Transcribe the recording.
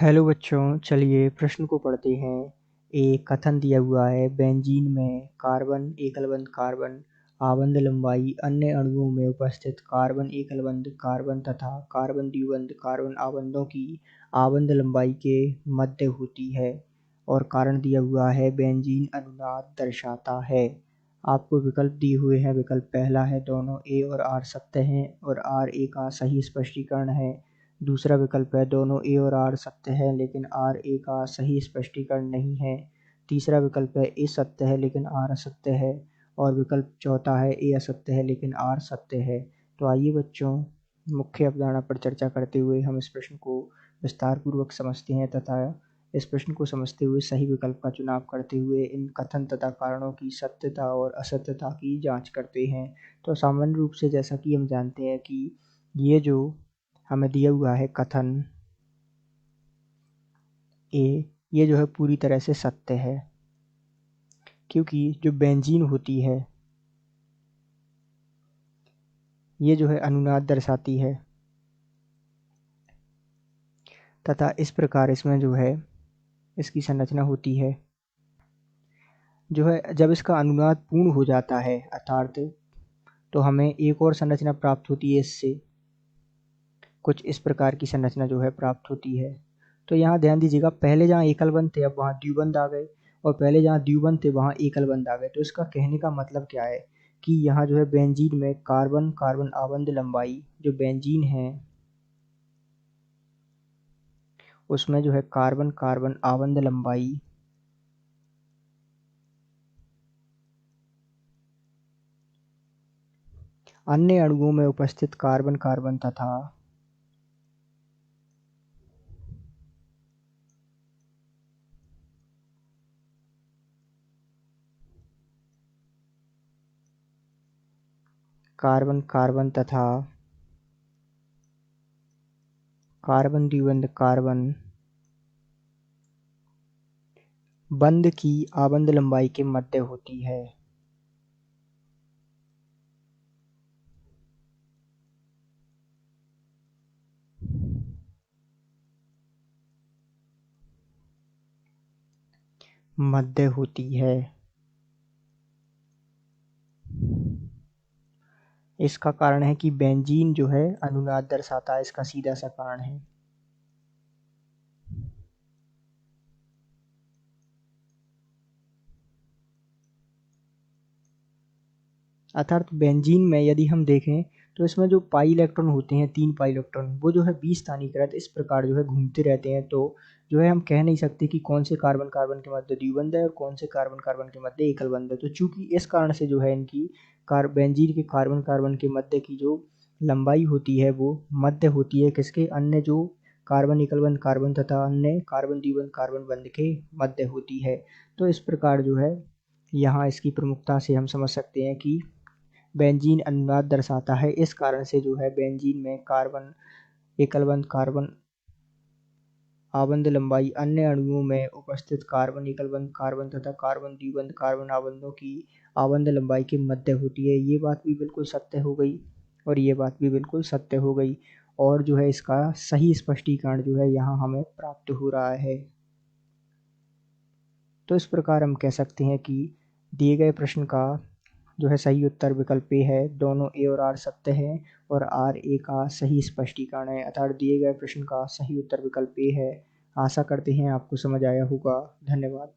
Hello बच्चों, चलिए प्रश्न को पढ़ते हैं। एक कथन दिया हुआ है, बेंजीन में कार्बन एकल बंध कार्बन आबंध लंबाई अन्य अणुओं में उपस्थित कार्बन एकल बंध कार्बन तथा कार्बन द्विबंध कार्बन आबंधों की आबंध लंबाई के मध्य होती है। और कारण दिया हुआ है, बेंजीन अनुनाद दर्शाता है। आपको विकल्प दिए हुए हैं। विकल्प पहला है, दोनों ए और आर सत्य हैं और आर ए का सही स्पष्टीकरण है। दूसरा विकल्प है, दोनों ए और आर सत्य है लेकिन आर ए का सही स्पष्टीकरण नहीं है। तीसरा विकल्प है, ए सत्य है लेकिन आर असत्य है। और विकल्प चौथा है, ए असत्य है लेकिन आर सत्य है। तो आइए बच्चों, मुख्य अवधारणा पर चर्चा करते हुए हम इस प्रश्न को विस्तार पूर्वक समझते हैं तथा इस प्रश्न को समझते हुए सही विकल्प का चुनाव करते हुए इन कथन तथा कारणों की सत्यता और असत्यता की जांच करते हैं। तो सामान्य रूप से जैसा कि हम जानते हैं कि ये जो हमें दिया हुआ है कथन ए, ये जो है पूरी तरह से सत्य है, क्योंकि जो बेंजीन होती है ये जो है अनुनाद दर्शाती है तथा इस प्रकार इसमें जो है इसकी संरचना होती है जो है। जब इसका अनुनाद पूर्ण हो जाता है अर्थात तो हमें एक और संरचना प्राप्त होती है। इससे कुछ इस प्रकार की संरचना जो है प्राप्त होती है। तो यहाँ ध्यान दीजिएगा, पहले जहाँ एकल बंध थे अब वहाँ द्विबंध आ गए और पहले जहाँ द्विबंध थे वहाँ एकल बंध आ गए। तो इसका कहने का मतलब क्या है कि यहाँ जो है बेंजीन में कार्बन कार्बन आबंध लंबाई, जो बेंजीन है उसमें जो है कार्बन कार्बन आबंध लंबाई अन्य अणुओं में उपस्थित कार्बन कार्बन तथा कार्बन कार्बन तथा कार्बन द्विबंध कार्बन बंध की आबंध लंबाई के मध्य होती है। मध्य होती है। इसका कारण है कि बेंजीन जो है अनुनाद दर्शाता है, इसका सीधा सा कारण है। अर्थात बेंजीन में यदि हम देखें तो इसमें जो पाई इलेक्ट्रॉन होते हैं, 3 पाई इलेक्ट्रॉन, वो जो है 20 स्थानीयकृत इस प्रकार जो है घूमते रहते हैं। तो जो है हम कह नहीं सकते कि कौन से कार्बन कार्बन के मध्य द्विबंध है और कौन से कार्बन कार्बन के मध्य एकल बंध है। तो चूंकि इस कारण से जो है इनकी बेंजीन के कार्बन कार्बन के मध्य की जो लंबाई होती है वो मध्य होती है किसके, अन्य जो कार्बन एकल बंध कार्बन तथा अन्य कार्बन द्विबंध कार्बन बंध के मध्य होती है। तो इस प्रकार जो है यहाँ इसकी प्रमुखता से हम समझ सकते हैं कि बेंजीन अनुनाद दर्शाता है। इस कारण से जो है बेंजीन में कार्बन एकल बंध कार्बन आबंध लंबाई अन्य अणुओं में उपस्थित कार्बन एकल बंध कार्बन तथा कार्बन द्विबंध कार्बन आबंधों की आबंध लंबाई के मध्य होती है। ये बात भी बिल्कुल सत्य हो गई और ये बात भी बिल्कुल सत्य हो गई। और जो है इसका सही स्पष्टीकरण जो है यहाँ हमें प्राप्त हो रहा है। तो इस प्रकार हम कह सकते हैं कि दिए गए प्रश्न का जो है सही उत्तर विकल्प ए है, दोनों ए और आर सत्य हैं और आर ए का सही स्पष्टीकरण है। अर्थात दिए गए प्रश्न का सही उत्तर विकल्प ए है। आशा करते हैं आपको समझ आया होगा। धन्यवाद।